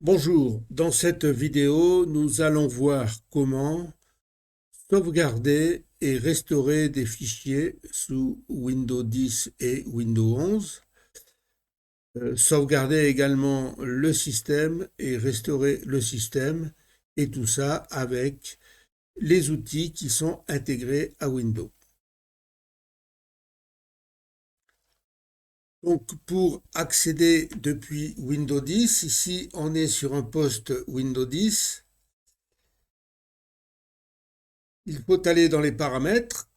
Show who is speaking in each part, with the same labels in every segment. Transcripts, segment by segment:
Speaker 1: Bonjour, dans cette vidéo, nous allons voir comment sauvegarder et restaurer des fichiers sous Windows 10 et Windows 11, sauvegarder également le système et restaurer le système, et tout ça avec les outils qui sont intégrés à Windows. Donc pour accéder depuis Windows 10, ici on est sur un poste Windows 10. Il faut aller dans les paramètres.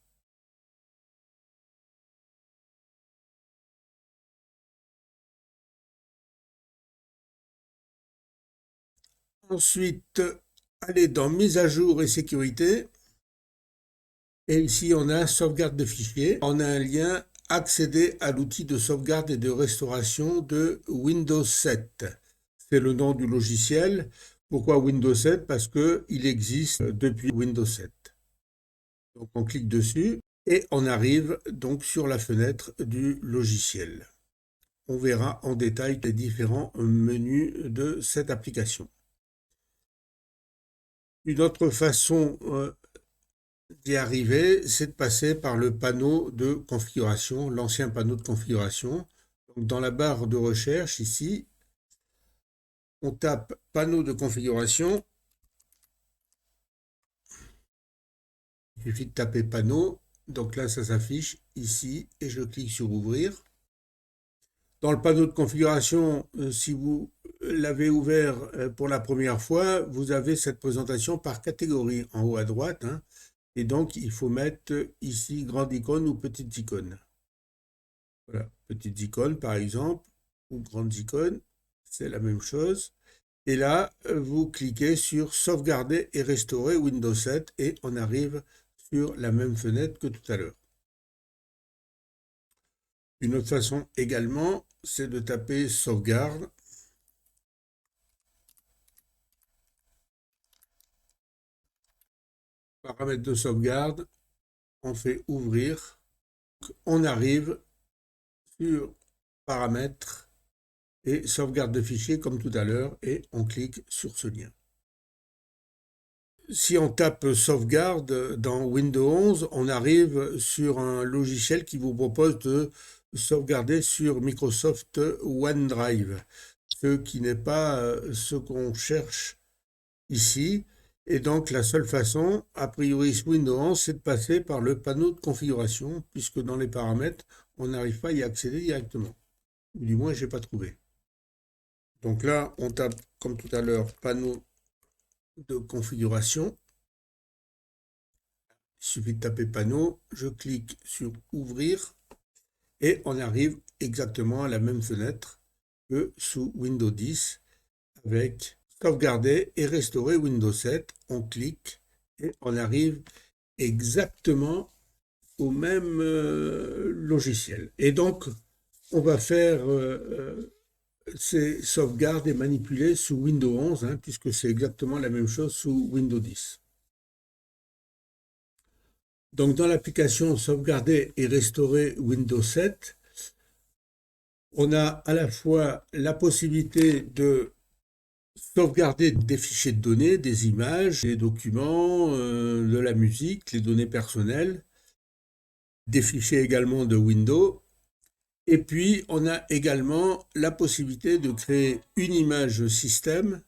Speaker 1: Ensuite, aller dans Mise à jour et sécurité. Et ici, on a sauvegarde de fichiers. On a un lien accéder à l'outil de sauvegarde et de restauration de Windows 7. C'est le nom du logiciel. Pourquoi Windows 7? Parce qu'il existe depuis Windows 7. Donc on clique dessus et on arrive donc sur la fenêtre du logiciel. On verra en détail les différents menus de cette application. Une autre façon d'y arriver, c'est de passer par le panneau de configuration, l'ancien panneau de configuration. Donc dans la barre de recherche ici, on tape panneau de configuration. Il suffit de taper panneau. Donc là, ça s'affiche ici et je clique sur ouvrir. Dans le panneau de configuration, si vous l'avez ouvert pour la première fois, vous avez cette présentation par catégorie en haut à droite. Et donc, il faut mettre ici grande icône ou petite icône. Voilà, petites icônes par exemple, ou grandes icônes, c'est la même chose. Et là, vous cliquez sur sauvegarder et restaurer Windows 7 et on arrive sur la même fenêtre que tout à l'heure. Une autre façon également, c'est de taper sauvegarde. Paramètres de sauvegarde, on fait ouvrir. On arrive sur paramètres et sauvegarde de fichiers comme tout à l'heure et on clique sur ce lien. Si on tape sauvegarde dans Windows 11, on arrive sur un logiciel qui vous propose de sauvegarder sur Microsoft OneDrive, ce qui n'est pas ce qu'on cherche ici. Et donc la seule façon, a priori sur Windows 11, c'est de passer par le panneau de configuration, puisque dans les paramètres, on n'arrive pas à y accéder directement. Ou du moins, je n'ai pas trouvé. Donc là, on tape, comme tout à l'heure, panneau de configuration. Il suffit de taper panneau, je clique sur ouvrir et on arrive exactement à la même fenêtre que sous Windows 10 avec sauvegarder et restaurer Windows 7. On clique et on arrive exactement au même logiciel. Et donc, on va faire ces sauvegardes et manipuler sous Windows 11, puisque c'est exactement la même chose sous Windows 10. Donc dans l'application sauvegarder et restaurer Windows 7, on a à la fois la possibilité de sauvegarder des fichiers de données, des images, des documents, de la musique, les données personnelles, des fichiers également de Windows. Et puis on a également la possibilité de créer une image système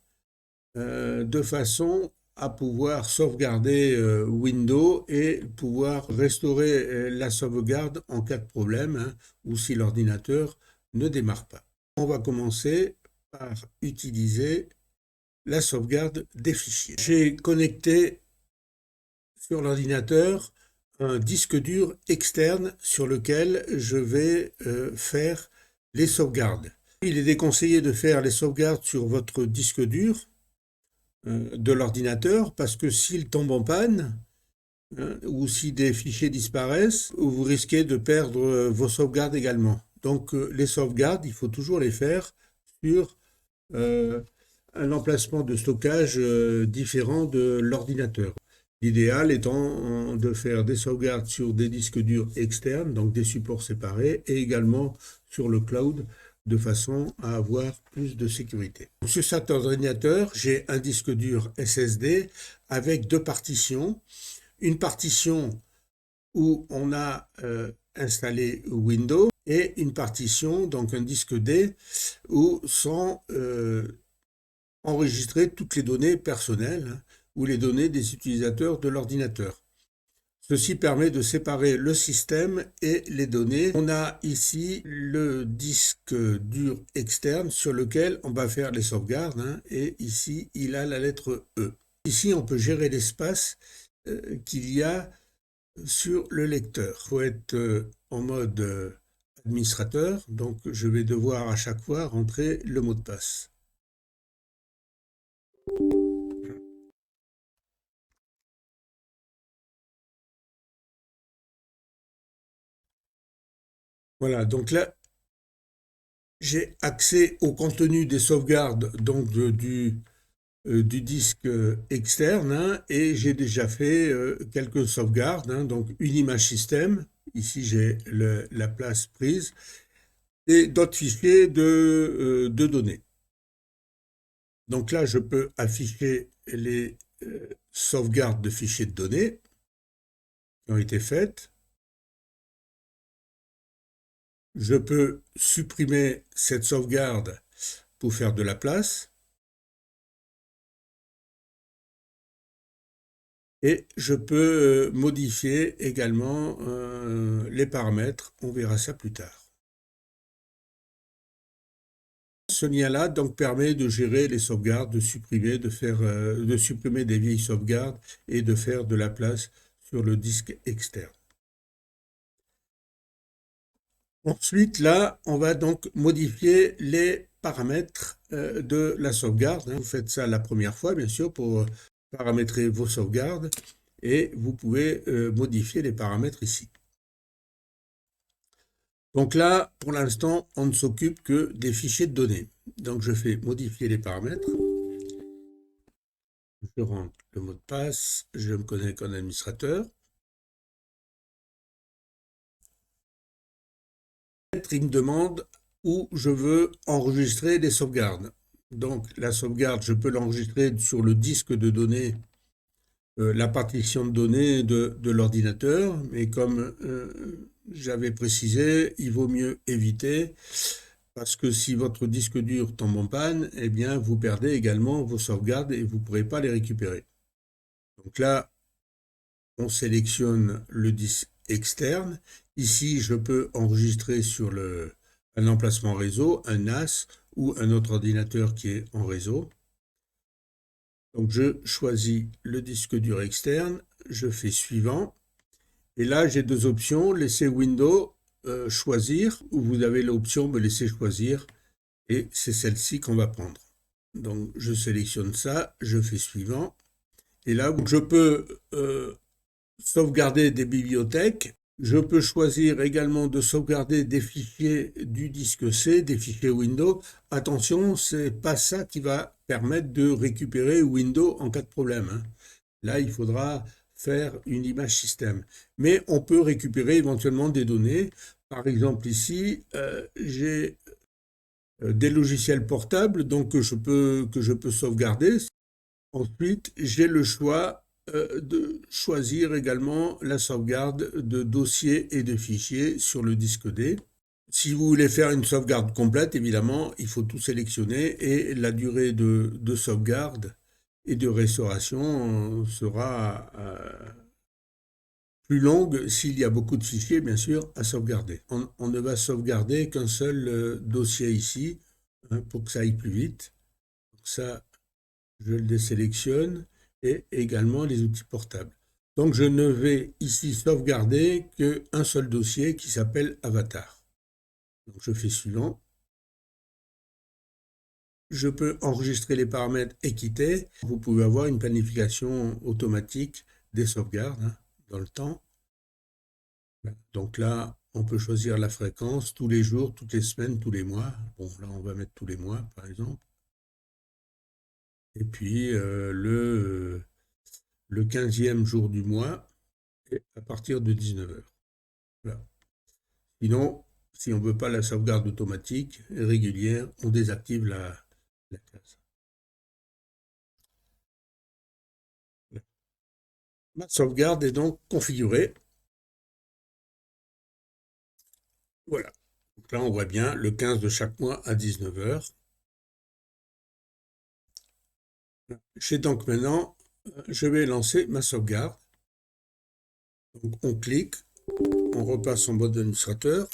Speaker 1: de façon à pouvoir sauvegarder Windows et pouvoir restaurer la sauvegarde en cas de problème ou si l'ordinateur ne démarre pas. On va commencer par utiliser la sauvegarde des fichiers. J'ai connecté sur l'ordinateur un disque dur externe sur lequel je vais faire les sauvegardes. Il est déconseillé de faire les sauvegardes sur votre disque dur de l'ordinateur parce que s'il tombe en panne ou si des fichiers disparaissent, vous risquez de perdre vos sauvegardes également. Donc les sauvegardes, il faut toujours les faire sur un emplacement de stockage différent de l'ordinateur. L'idéal étant de faire des sauvegardes sur des disques durs externes, donc des supports séparés, et également sur le cloud de façon à avoir plus de sécurité. Sur cet ordinateur, j'ai un disque dur SSD avec deux partitions. Une partition où on a installé Windows et une partition, donc un disque D, où sont enregistrées toutes les données personnelles, hein, ou les données des utilisateurs de l'ordinateur. Ceci permet de séparer le système et les données. On a ici le disque dur externe sur lequel on va faire les sauvegardes, hein, et ici il a la lettre E. Ici on peut gérer l'espace qu'il y a sur le lecteur. Il faut être en mode administrateur, donc je vais devoir à chaque fois rentrer le mot de passe. Voilà, donc là, j'ai accès au contenu des sauvegardes donc du disque externe, hein, et j'ai déjà fait quelques sauvegardes, hein, donc une image système, ici j'ai la place prise, et d'autres fichiers de données. Donc là, je peux afficher les sauvegardes de fichiers de données qui ont été faites. Je peux supprimer cette sauvegarde pour faire de la place. Et je peux modifier également les paramètres. On verra ça plus tard. Ce lien-là donc permet de gérer les sauvegardes, de supprimer, de supprimer des vieilles sauvegardes et de faire de la place sur le disque externe. Ensuite, là, on va donc modifier les paramètres de la sauvegarde. Vous faites ça la première fois, bien sûr, pour paramétrer vos sauvegardes, et vous pouvez modifier les paramètres ici. Donc là, pour l'instant, on ne s'occupe que des fichiers de données. Donc je fais modifier les paramètres. Je rentre le mot de passe, je me connecte en administrateur. Il me demande où je veux enregistrer les sauvegardes. Donc la sauvegarde, je peux l'enregistrer sur le disque de données, la partition de données de l'ordinateur, mais comme j'avais précisé, il vaut mieux éviter, parce que si votre disque dur tombe en panne, eh bien vous perdez également vos sauvegardes et vous ne pourrez pas les récupérer. Donc là, on sélectionne le disque externe. Ici, je peux enregistrer sur un emplacement réseau, un NAS ou un autre ordinateur qui est en réseau. Donc je choisis le disque dur externe, je fais suivant. Et là, j'ai deux options, laisser Windows, choisir, ou vous avez l'option me laisser choisir, et c'est celle-ci qu'on va prendre. Donc je sélectionne ça, je fais suivant. Et là, je peux sauvegarder des bibliothèques. Je peux choisir également de sauvegarder des fichiers du disque C, des fichiers Windows. Attention, c'est pas ça qui va permettre de récupérer Windows en cas de problème, hein. Là, il faudra faire une image système. Mais on peut récupérer éventuellement des données. Par exemple, ici, j'ai des logiciels portables donc que je peux sauvegarder. Ensuite, j'ai le choix de choisir également la sauvegarde de dossiers et de fichiers sur le disque D. Si vous voulez faire une sauvegarde complète, évidemment, il faut tout sélectionner et la durée de sauvegarde et de restauration sera plus longue s'il y a beaucoup de fichiers, bien sûr, à sauvegarder. On ne va sauvegarder qu'un seul dossier ici, hein, pour que ça aille plus vite. Donc ça, je le désélectionne, et également les outils portables. Donc je ne vais ici sauvegarder qu'un seul dossier qui s'appelle Avatar. Donc je fais suivant. Je peux enregistrer les paramètres et quitter. Vous pouvez avoir une planification automatique des sauvegardes, hein, dans le temps. Donc là, on peut choisir la fréquence tous les jours, toutes les semaines, tous les mois. Bon, là, on va mettre tous les mois, par exemple. Et puis, le 15e jour du mois, et à partir de 19h. Voilà. Sinon, Si on ne veut pas la sauvegarde automatique et régulière, on désactive la case. Ma sauvegarde est donc configurée. Voilà. Donc là, on voit bien le 15 de chaque mois à 19 heures. Donc maintenant, je vais lancer ma sauvegarde. Donc on clique, on repasse en mode administrateur.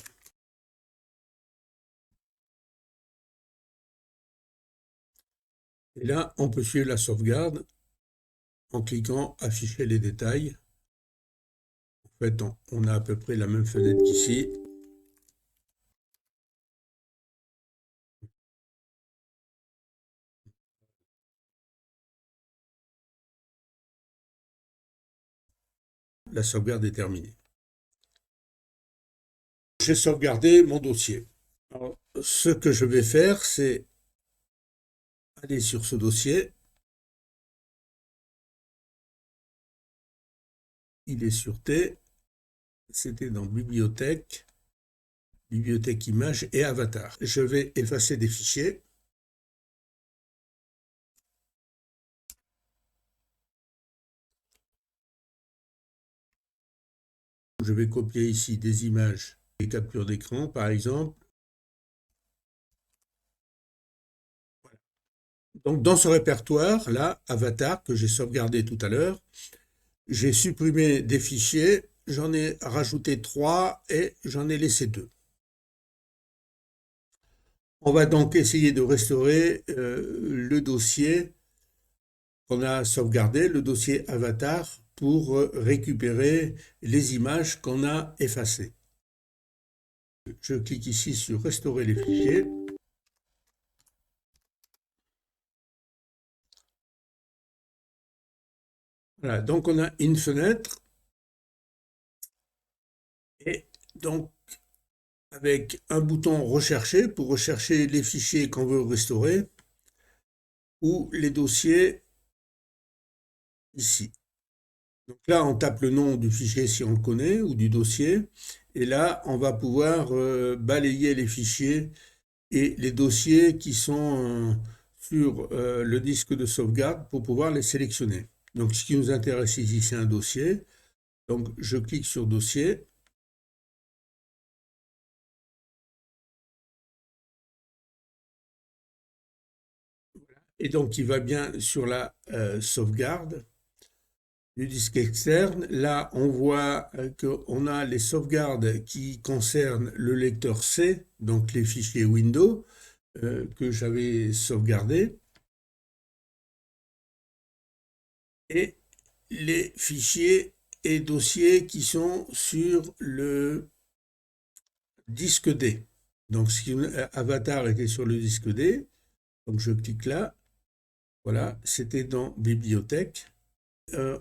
Speaker 1: Et là, on peut suivre la sauvegarde en cliquant afficher les détails. En fait, on a à peu près la même fenêtre qu'ici. La sauvegarde est terminée. J'ai sauvegardé mon dossier. Alors, ce que je vais faire, c'est aller sur ce dossier. Il est sur T. C'était dans Bibliothèque, Bibliothèque Images et Avatar. Je vais effacer des fichiers. Je vais copier ici des images, des captures d'écran par exemple. Donc dans ce répertoire, là, Avatar, que j'ai sauvegardé tout à l'heure, j'ai supprimé des fichiers, j'en ai rajouté 3 et j'en ai laissé 2. On va donc essayer de restaurer le dossier qu'on a sauvegardé, le dossier Avatar, pour récupérer les images qu'on a effacées. Je clique ici sur Restaurer les fichiers. Voilà, donc on a une fenêtre et donc avec un bouton Rechercher pour rechercher les fichiers qu'on veut restaurer ou les dossiers ici. Donc là, on tape le nom du fichier si on le connaît ou du dossier et là, on va pouvoir balayer les fichiers et les dossiers qui sont sur le disque de sauvegarde pour pouvoir les sélectionner. Donc ce qui nous intéresse ici, c'est un dossier. Donc je clique sur Dossier. Et donc il va bien sur la sauvegarde du disque externe. Là, on voit qu'on a les sauvegardes qui concernent le lecteur C, donc les fichiers Windows que j'avais sauvegardés. Et les fichiers et dossiers qui sont sur le disque D. Donc, si Avatar était sur le disque D, donc je clique là, voilà, c'était dans Bibliothèque.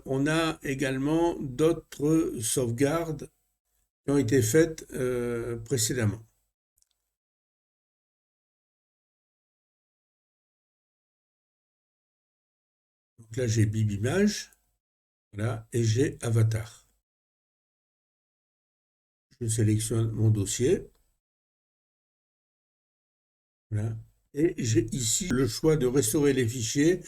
Speaker 1: On a également d'autres sauvegardes qui ont été faites précédemment. Donc là, j'ai BibImage, voilà, et j'ai Avatar. Je sélectionne mon dossier. Voilà. Et j'ai ici le choix de restaurer les fichiers,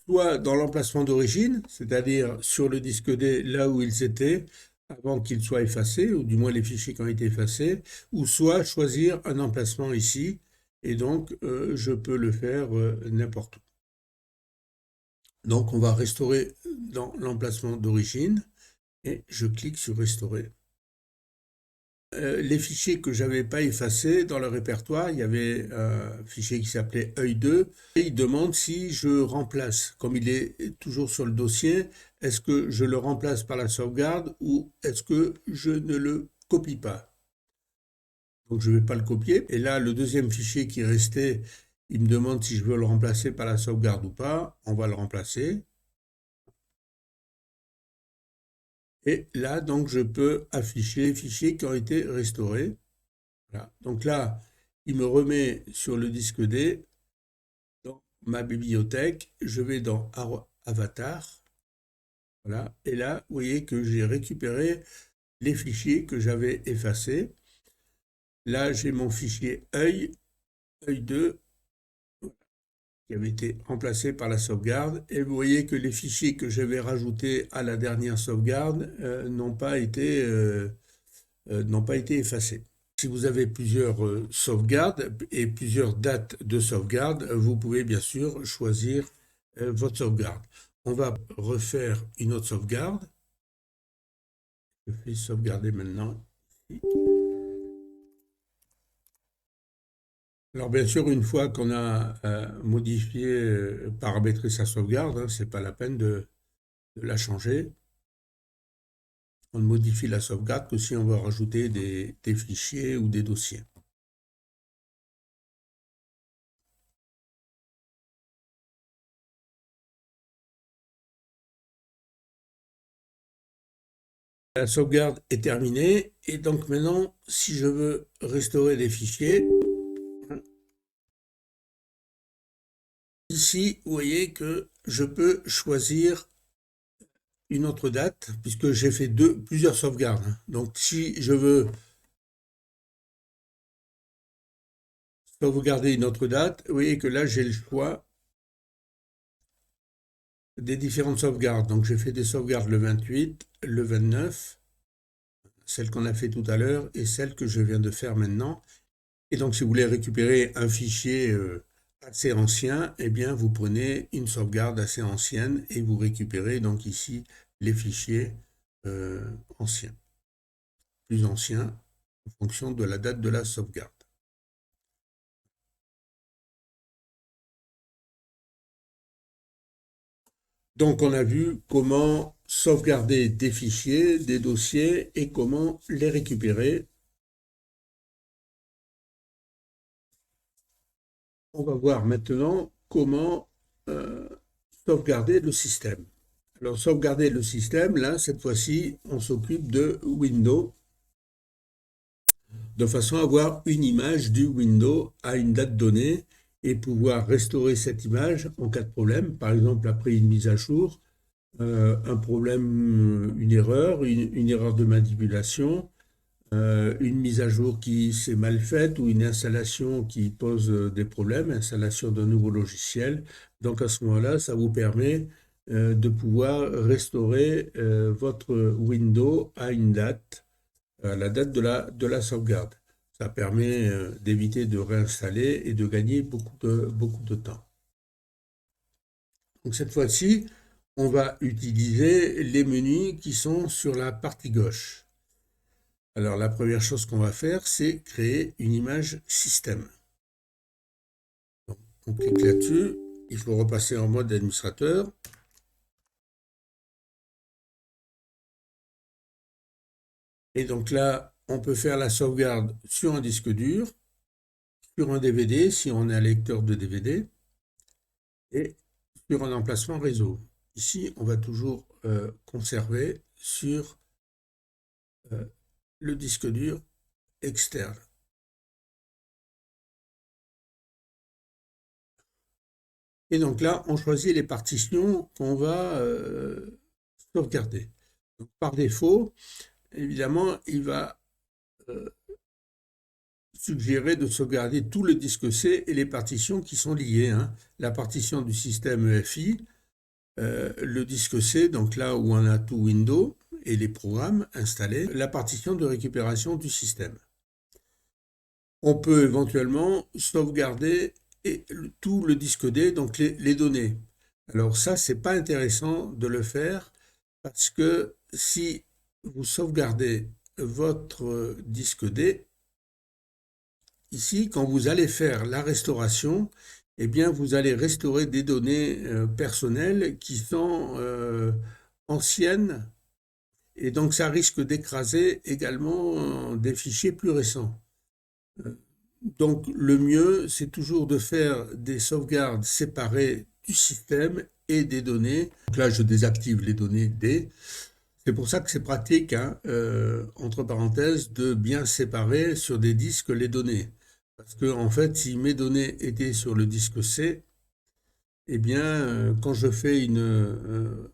Speaker 1: soit dans l'emplacement d'origine, c'est-à-dire sur le disque D, là où ils étaient, avant qu'ils soient effacés, ou du moins les fichiers qui ont été effacés, ou soit choisir un emplacement ici, et donc je peux le faire n'importe où. Donc on va restaurer dans l'emplacement d'origine, et je clique sur Restaurer. Les fichiers que j'avais pas effacés dans le répertoire, il y avait un fichier qui s'appelait œil2 et il demande si je remplace, comme il est toujours sur le dossier, est-ce que je le remplace par la sauvegarde ou est-ce que je ne le copie pas? Donc je ne vais pas le copier. Et là, le deuxième fichier qui restait, il me demande si je veux le remplacer par la sauvegarde ou pas. On va le remplacer. Et là, donc, je peux afficher les fichiers qui ont été restaurés. Voilà. Donc là, il me remet sur le disque D, dans ma bibliothèque, je vais dans Avatar, voilà, et là, vous voyez que j'ai récupéré les fichiers que j'avais effacés. Là, j'ai mon fichier œil 2, qui avait été remplacé par la sauvegarde. Et vous voyez que les fichiers que j'avais rajoutés à la dernière sauvegarde n'ont pas été effacés. Si vous avez plusieurs sauvegardes et plusieurs dates de sauvegarde, vous pouvez bien sûr choisir votre sauvegarde. On va refaire une autre sauvegarde. Je fais sauvegarder maintenant. Alors bien sûr, une fois qu'on a modifié, paramétré sa sauvegarde, hein, c'est pas la peine de la changer. On ne modifie la sauvegarde que si on veut rajouter des fichiers ou des dossiers. La sauvegarde est terminée et donc maintenant, si je veux restaurer des fichiers, ici, vous voyez que je peux choisir une autre date puisque j'ai fait plusieurs sauvegardes. Donc si je veux sauvegarder une autre date, vous voyez que là, j'ai le choix des différentes sauvegardes. Donc j'ai fait des sauvegardes le 28, le 29, celle qu'on a fait tout à l'heure et celle que je viens de faire maintenant. Et donc si vous voulez récupérer un fichier assez ancien, eh bien vous prenez une sauvegarde assez ancienne et vous récupérez donc ici les fichiers anciens, plus anciens en fonction de la date de la sauvegarde. Donc on a vu comment sauvegarder des fichiers, des dossiers et comment les récupérer. On va voir maintenant comment sauvegarder le système. Alors sauvegarder le système, là, cette fois-ci, on s'occupe de Windows, de façon à avoir une image du Windows à une date donnée et pouvoir restaurer cette image en cas de problème, par exemple après une mise à jour, un problème, une erreur de manipulation, une mise à jour qui s'est mal faite ou une installation qui pose des problèmes, installation d'un nouveau logiciel. Donc à ce moment-là, ça vous permet de pouvoir restaurer votre Windows à une date, à la date de la sauvegarde. Ça permet d'éviter de réinstaller et de gagner beaucoup de temps. Donc cette fois-ci, on va utiliser les menus qui sont sur la partie gauche. Alors la première chose qu'on va faire, c'est créer une image système. Donc, on clique là-dessus, il faut repasser en mode administrateur. Et donc là, on peut faire la sauvegarde sur un disque dur, sur un DVD si on est un lecteur de DVD, et sur un emplacement réseau. Ici, on va toujours conserver sur le disque dur externe. Et donc là, on choisit les partitions qu'on va sauvegarder. Donc, par défaut, évidemment, il va suggérer de sauvegarder tout le disque C et les partitions qui sont liées. Hein. La partition du système EFI, le disque C, donc là où on a tout Windows et les programmes installés, la partition de récupération du système. On peut éventuellement sauvegarder tout le disque D, donc les données. Alors ça, c'est pas intéressant de le faire parce que si vous sauvegardez votre disque D, ici, quand vous allez faire la restauration, eh bien, vous allez restaurer des données personnelles qui sont anciennes et donc ça risque d'écraser également des fichiers plus récents. Donc le mieux, c'est toujours de faire des sauvegardes séparées du système et des données. Donc là, je désactive les données D. C'est pour ça que c'est pratique, hein, entre parenthèses, de bien séparer sur des disques les données. Parce que en fait, si mes données étaient sur le disque C, eh bien, quand je fais une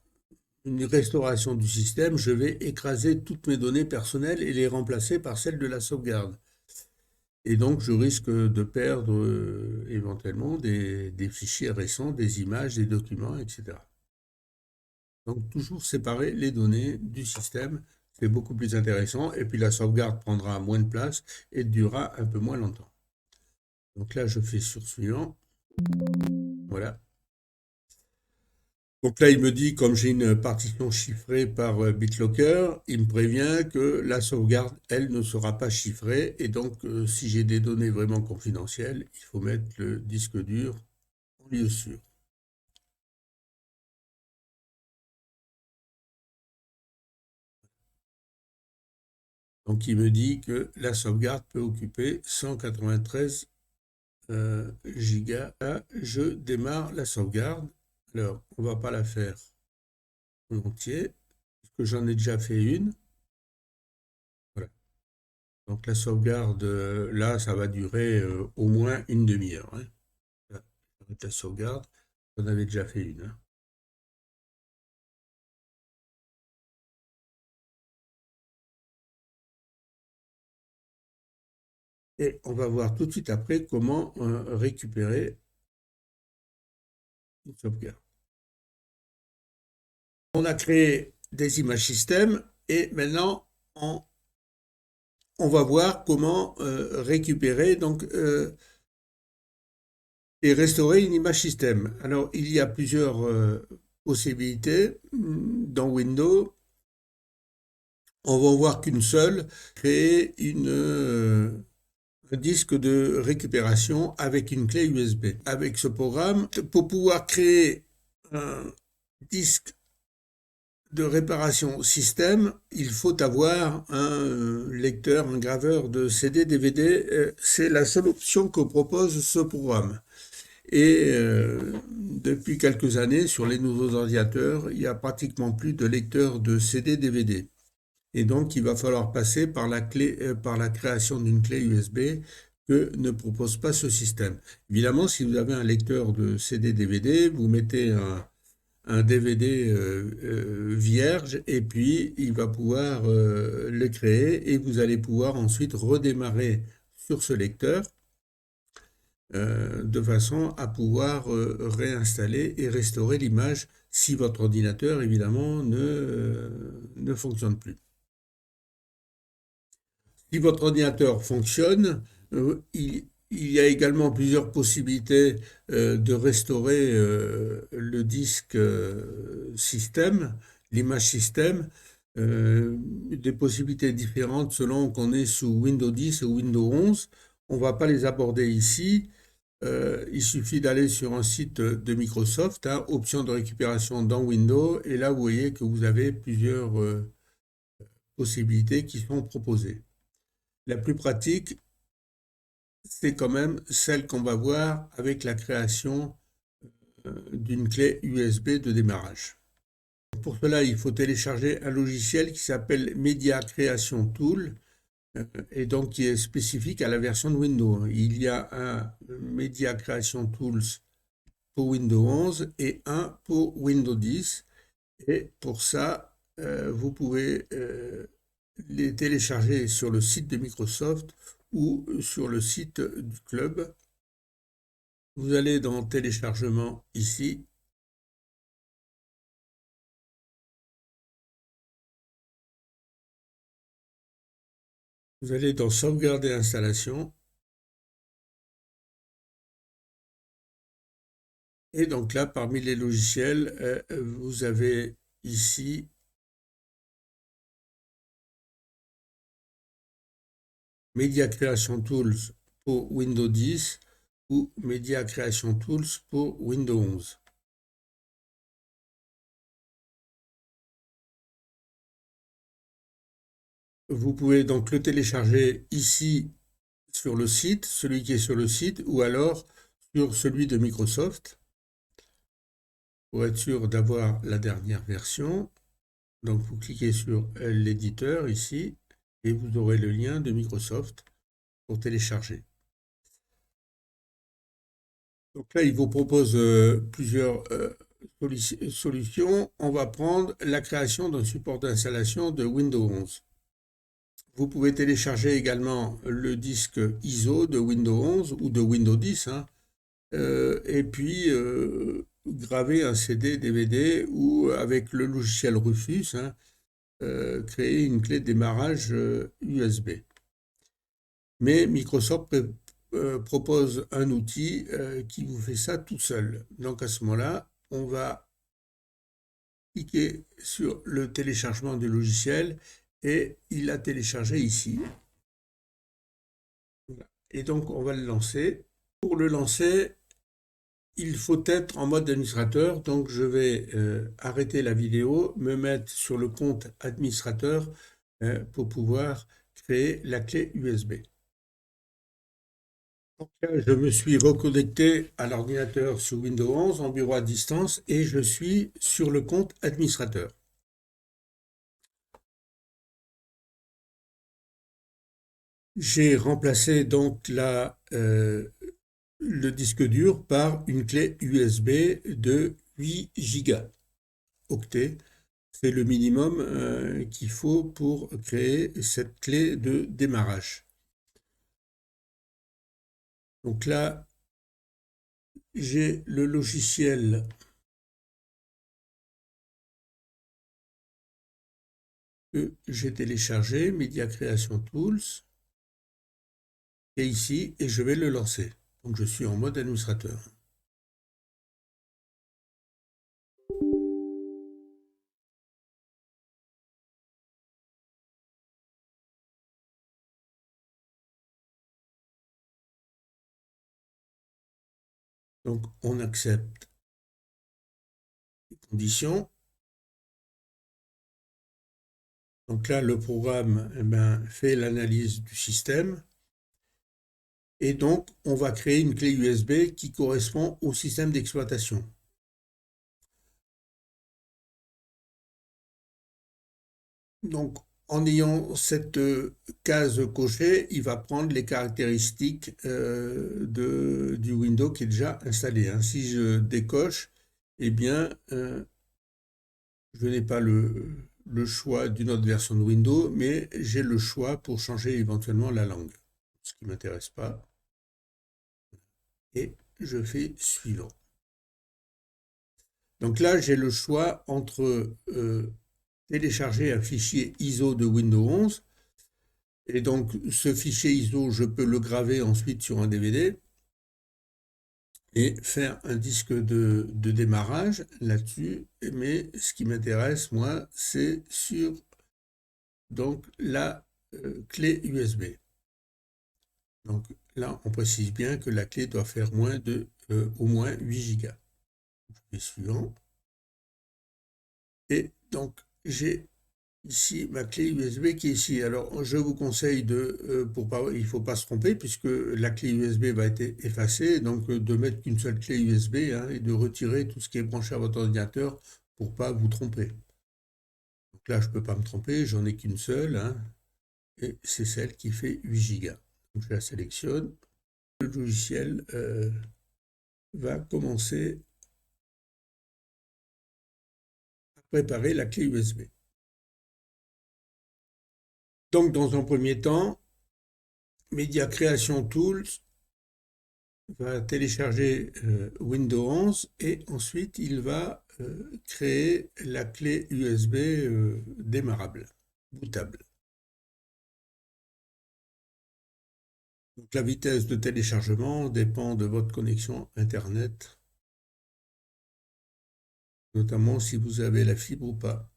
Speaker 1: restauration du système, je vais écraser toutes mes données personnelles et les remplacer par celles de la sauvegarde. et donc je risque de perdre éventuellement des fichiers récents, des images, des documents, etc. Donc toujours séparer les données du système, c'est beaucoup plus intéressant, et puis la sauvegarde prendra moins de place et durera un peu moins longtemps. Donc là, je fais sur suivant. Voilà. Donc là, il me dit, comme j'ai une partition chiffrée par BitLocker, il me prévient que la sauvegarde, elle, ne sera pas chiffrée. Et donc, si j'ai des données vraiment confidentielles, il faut mettre le disque dur en lieu sûr. Donc, il me dit que la sauvegarde peut occuper 193 gigas. Là, je démarre la sauvegarde. Alors, on ne va pas la faire en entier, puisque j'en ai déjà fait une. Voilà. Donc la sauvegarde, là, ça va durer au moins une demi-heure. Hein. Là, avec la sauvegarde, j'en avais déjà fait une. Hein. Et on va voir tout de suite après comment récupérer une sauvegarde. On a créé des images système et maintenant on va voir comment récupérer donc, et restaurer une image système. Alors il y a plusieurs possibilités dans Windows. On va en voir qu'une seule, créer un disque de récupération avec une clé USB. Avec ce programme, pour pouvoir créer un disque de réparation système, il faut avoir un lecteur, un graveur de CD, DVD. C'est la seule option que propose ce programme. Et depuis quelques années, sur les nouveaux ordinateurs, il n'y a pratiquement plus de lecteur de CD, DVD. Et donc, il va falloir passer par par la création d'une clé USB que ne propose pas ce système. Évidemment, si vous avez un lecteur de CD-DVD, vous mettez un DVD vierge et puis il va pouvoir le créer et vous allez pouvoir ensuite redémarrer sur ce lecteur de façon à pouvoir réinstaller et restaurer l'image si votre ordinateur, évidemment, ne fonctionne plus. Si votre ordinateur fonctionne, il y a également plusieurs possibilités de restaurer le disque système, l'image système, des possibilités différentes selon qu'on est sous Windows 10 ou Windows 11. On ne va pas les aborder ici. Il suffit d'aller sur un site de Microsoft, hein, option de récupération dans Windows, et là vous voyez que vous avez plusieurs possibilités qui sont proposées. La plus pratique, c'est quand même celle qu'on va voir avec la création d'une clé USB de démarrage. Pour cela, il faut télécharger un logiciel qui s'appelle Media Creation Tool et donc qui est spécifique à la version de Windows. Il y a un Media Creation Tools pour Windows 11 et un pour Windows 10. Et pour ça, vous pouvez les télécharger sur le site de Microsoft ou sur le site du club. Vous allez dans téléchargement ici. Vous allez dans sauvegarder installation. Et donc là, parmi les logiciels, vous avez ici Media Creation Tools pour Windows 10 ou Media Creation Tools pour Windows 11. Vous pouvez donc le télécharger ici sur le site, celui qui est sur le site, ou alors sur celui de Microsoft, pour être sûr d'avoir la dernière version. Donc vous cliquez sur l'éditeur ici, et vous aurez le lien de Microsoft pour télécharger. Donc là, il vous propose plusieurs solutions. On va prendre la création d'un support d'installation de Windows 11. Vous pouvez télécharger également le disque ISO de Windows 11 ou de Windows 10, hein, et puis graver un CD, DVD ou avec le logiciel Rufus, hein, créer une clé de démarrage USB. Mais Microsoft propose un outil qui vous fait ça tout seul. Donc à ce moment-là, on va cliquer sur le téléchargement du logiciel et il a téléchargé ici. Voilà. Et donc on va le lancer. Pour le lancer, il faut être en mode administrateur, donc je vais arrêter la vidéo, me mettre sur le compte administrateur pour pouvoir créer la clé USB. Donc là, je me suis reconnecté à l'ordinateur sous Windows 11 en bureau à distance et je suis sur le compte administrateur. J'ai remplacé donc le disque dur par une clé USB de 8 gigaoctets. C'est le minimum qu'il faut pour créer cette clé de démarrage. Donc là, j'ai le logiciel que j'ai téléchargé, Media Creation Tools, et ici, et je vais le lancer. Donc je suis en mode administrateur. Donc on accepte les conditions. Donc là, le programme fait l'analyse du système. Et donc, on va créer une clé USB qui correspond au système d'exploitation. Donc, en ayant cette case cochée, il va prendre les caractéristiques du Windows qui est déjà installé, hein. Si je décoche, eh bien, je n'ai pas le choix d'une autre version de Windows, mais j'ai le choix pour changer éventuellement la langue, ce qui ne m'intéresse pas. Et je fais suivant. Donc là, j'ai le choix entre télécharger un fichier ISO de Windows 11. Et donc, ce fichier ISO, je peux le graver ensuite sur un DVD et faire un disque de démarrage là-dessus. Mais ce qui m'intéresse, moi, c'est sur donc, la clé USB. Donc là, on précise bien que la clé doit faire au moins 8 Go. Je fais suivant. Et donc, j'ai ici ma clé USB qui est ici. Alors, je vous conseille il ne faut pas se tromper puisque la clé USB va être effacée, donc de mettre qu'une seule clé USB, hein, et de retirer tout ce qui est branché à votre ordinateur pour ne pas vous tromper. Donc là, je ne peux pas me tromper, j'en ai qu'une seule, hein, et c'est celle qui fait 8 Go. Donc je la sélectionne. Le logiciel va commencer à préparer la clé USB. Donc, dans un premier temps, Media Creation Tools va télécharger Windows 11 et ensuite il va créer la clé USB démarrable, bootable. Donc, la vitesse de téléchargement dépend de votre connexion Internet, notamment si vous avez la fibre ou pas.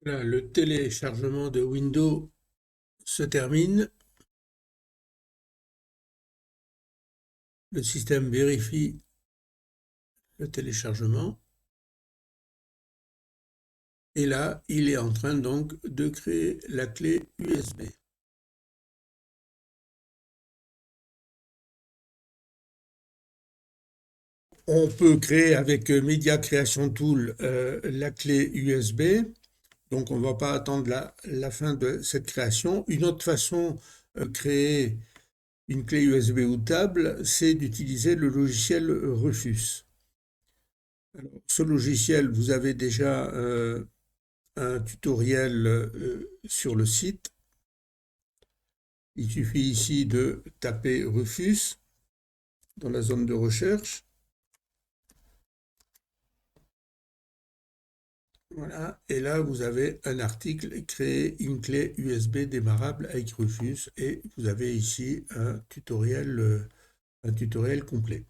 Speaker 1: Là, le téléchargement de Windows se termine. Le système vérifie le téléchargement. Et là, il est en train donc de créer la clé USB. On peut créer avec Media Creation Tool la clé USB. Donc, on ne va pas attendre la fin de cette création. Une autre façon de créer une clé USB bootable, c'est d'utiliser le logiciel Rufus. Alors, ce logiciel, vous avez déjà un tutoriel sur le site. Il suffit ici de taper Rufus dans la zone de recherche. Voilà, et là vous avez un article créer une clé USB démarrable avec Rufus et vous avez ici un tutoriel complet.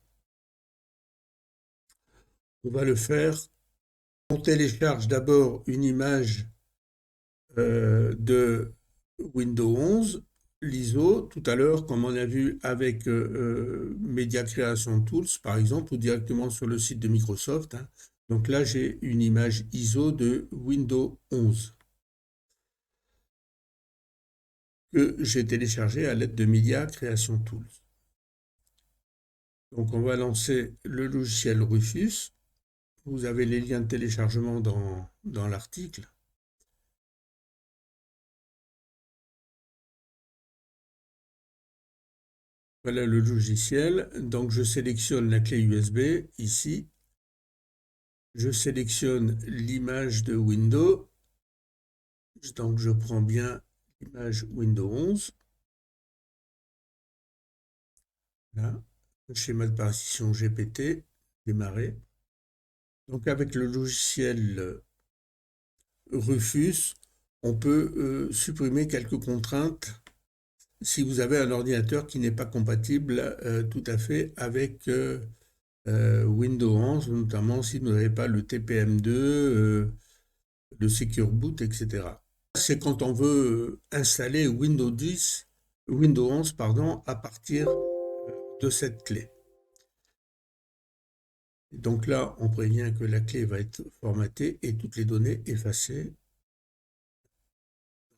Speaker 1: On va le faire. On télécharge d'abord une image de Windows 11, l'ISO, tout à l'heure, comme on a vu avec Media Creation Tools, par exemple, ou directement sur le site de Microsoft. Hein. Donc là, j'ai une image ISO de Windows 11 que j'ai téléchargée à l'aide de Media Creation Tools. Donc on va lancer le logiciel Rufus. Vous avez les liens de téléchargement dans l'article. Voilà le logiciel. Donc je sélectionne la clé USB ici. Je sélectionne l'image de Windows. Donc je prends bien l'image Windows 11. Là, schéma de partition GPT, démarrer. Donc avec le logiciel Rufus, on peut supprimer quelques contraintes si vous avez un ordinateur qui n'est pas compatible tout à fait avec Windows 11, notamment si vous n'avez pas le TPM2, le Secure Boot, etc. C'est quand on veut installer Windows 10, Windows 11, pardon, à partir de cette clé. Et donc là, on prévient que la clé va être formatée et toutes les données effacées.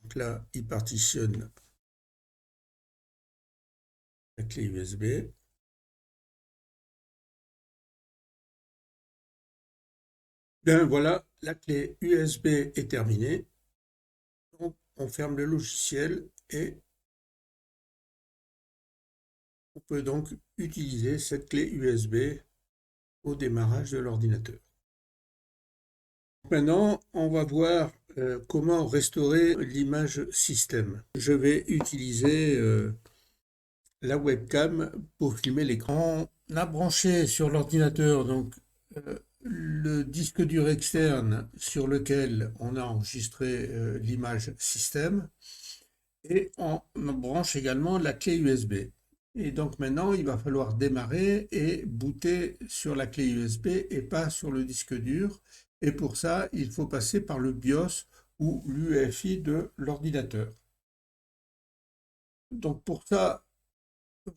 Speaker 1: Donc là, il partitionne la clé USB. Bien voilà, la clé USB est terminée. Donc, on ferme le logiciel et on peut donc utiliser cette clé USB au démarrage de l'ordinateur. Maintenant, on va voir comment restaurer l'image système. Je vais utiliser la webcam pour filmer l'écran. On a branché sur l'ordinateur donc le disque dur externe sur lequel on a enregistré l'image système et on branche également la clé USB. Et donc maintenant, il va falloir démarrer et booter sur la clé USB et pas sur le disque dur. Et pour ça, il faut passer par le BIOS ou l'UEFI de l'ordinateur. Donc pour ça,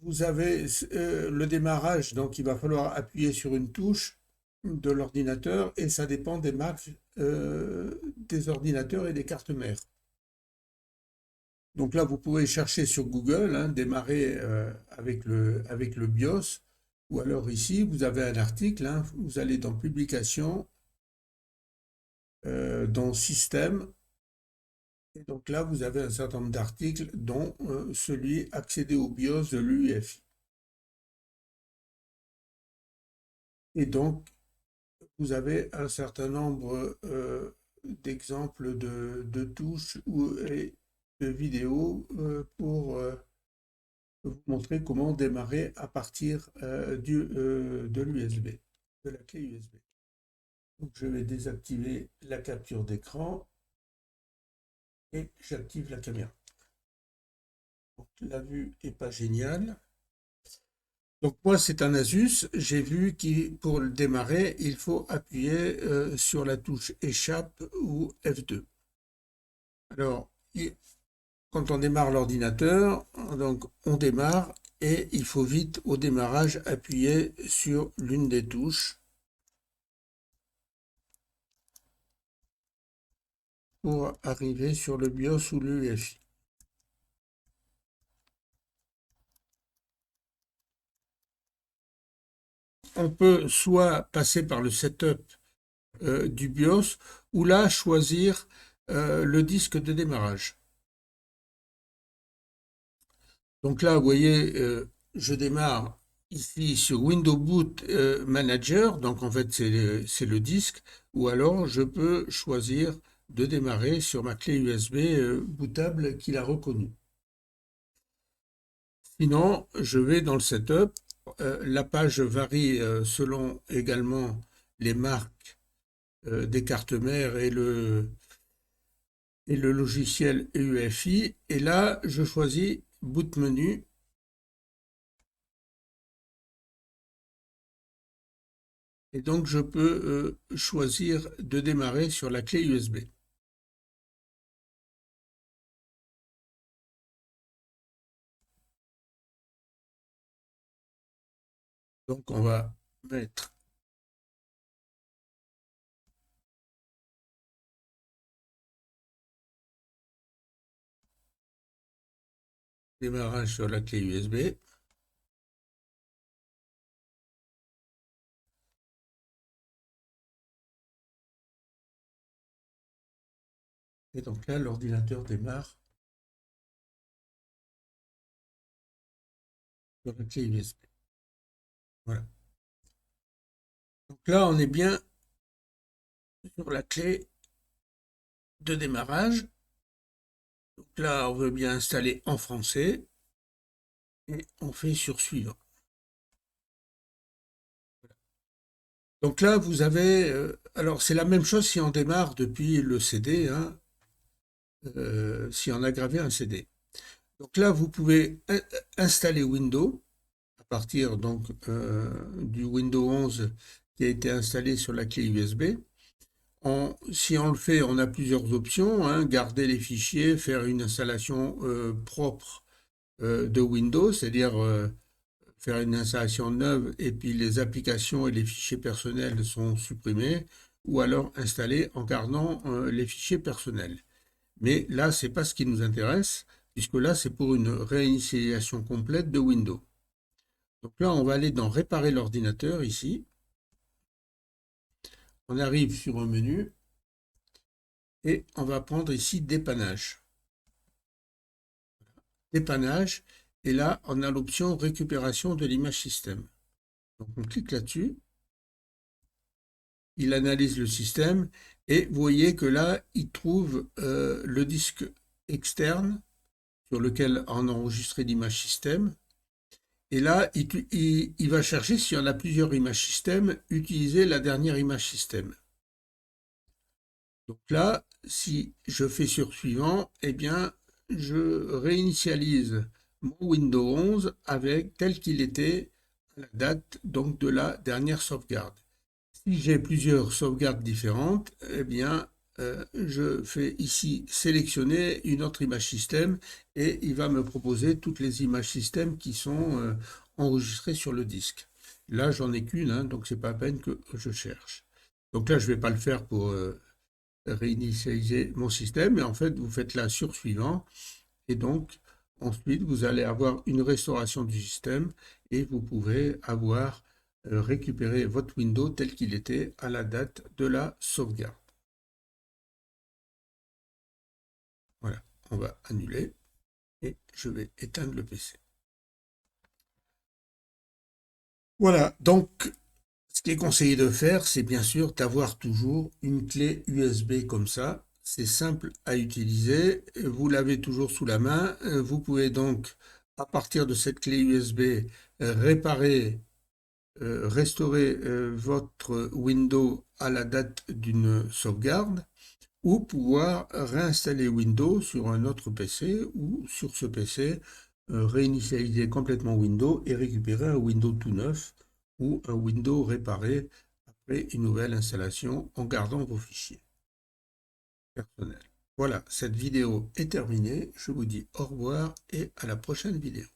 Speaker 1: vous avez le démarrage, donc il va falloir appuyer sur une touche de l'ordinateur et ça dépend des marques des ordinateurs et des cartes mères. Donc là, vous pouvez chercher sur Google, hein, démarrer avec le BIOS, ou alors ici, vous avez un article, hein, vous allez dans Publications, dans Système, et donc là, vous avez un certain nombre d'articles, dont celui Accéder au BIOS de l'UEFI. Et donc, vous avez un certain nombre d'exemples de touches et de vidéos pour vous montrer comment démarrer à partir de l'USB, de la clé USB. Donc, je vais désactiver la capture d'écran et j'active la caméra. Donc, la vue n'est pas géniale. Donc moi, c'est un Asus. J'ai vu que pour le démarrer, il faut appuyer sur la touche Échappe ou F2. Alors, quand on démarre l'ordinateur, donc on démarre et il faut vite au démarrage appuyer sur l'une des touches pour arriver sur le BIOS ou l'UEFI. On peut soit passer par le setup du BIOS ou là choisir le disque de démarrage. Donc là, vous voyez, je démarre ici sur Windows Boot Manager, donc en fait c'est le disque, ou alors je peux choisir de démarrer sur ma clé USB bootable qu'il a reconnue. Sinon, je vais dans le setup. La page varie selon également les marques des cartes mères et le logiciel EUFI. Et là, je choisis boot menu. Et donc, je peux choisir de démarrer sur la clé USB. Donc, on va mettre démarrage sur la clé USB. Et donc là, l'ordinateur démarre sur la clé USB. Voilà. Donc là, on est bien sur la clé de démarrage. Donc là, on veut bien installer en français et on fait sur suivant. Donc là, vous avez, alors c'est la même chose si on démarre depuis le CD, hein, si on a gravé un CD. Donc là, vous pouvez installer Windows à partir donc du Windows 11 qui a été installé sur la clé USB. Si on le fait, on a plusieurs options, hein, garder les fichiers, faire une installation propre de Windows, c'est-à-dire faire une installation neuve et puis les applications et les fichiers personnels sont supprimés, ou alors installer en gardant les fichiers personnels. Mais là, c'est pas ce qui nous intéresse, puisque là, c'est pour une réinitialisation complète de Windows. Donc là, on va aller dans Réparer l'ordinateur ici. On arrive sur un menu et on va prendre ici Dépannage. Dépannage, et là, on a l'option Récupération de l'image système. Donc on clique là-dessus. Il analyse le système et vous voyez que là, il trouve le disque externe sur lequel on a enregistré l'image système. Et là, il va chercher, si on a plusieurs images système, utiliser la dernière image système. Donc là, si je fais sur suivant, eh bien, je réinitialise mon Windows 11 avec tel qu'il était à la date donc de la dernière sauvegarde. Si j'ai plusieurs sauvegardes différentes, eh bien, je fais ici sélectionner une autre image système et il va me proposer toutes les images système qui sont enregistrées sur le disque. Là, j'en ai qu'une, hein, donc c'est pas la peine que je cherche. Donc là, je ne vais pas le faire pour réinitialiser mon système, mais en fait, vous faites là sur suivant et donc ensuite, vous allez avoir une restauration du système et vous pouvez avoir récupéré votre Windows tel qu'il était à la date de la sauvegarde. Voilà, on va annuler et je vais éteindre le PC. Voilà, donc ce qui est conseillé de faire, c'est bien sûr d'avoir toujours une clé USB comme ça. C'est simple à utiliser, vous l'avez toujours sous la main. Vous pouvez donc, à partir de cette clé USB, réparer restaurer votre Windows à la date d'une sauvegarde ou pouvoir réinstaller Windows sur un autre PC ou sur ce PC réinitialiser complètement Windows et récupérer un Windows tout neuf ou un Windows réparé après une nouvelle installation en gardant vos fichiers personnels. Voilà, cette vidéo est terminée. Je vous dis au revoir et à la prochaine vidéo.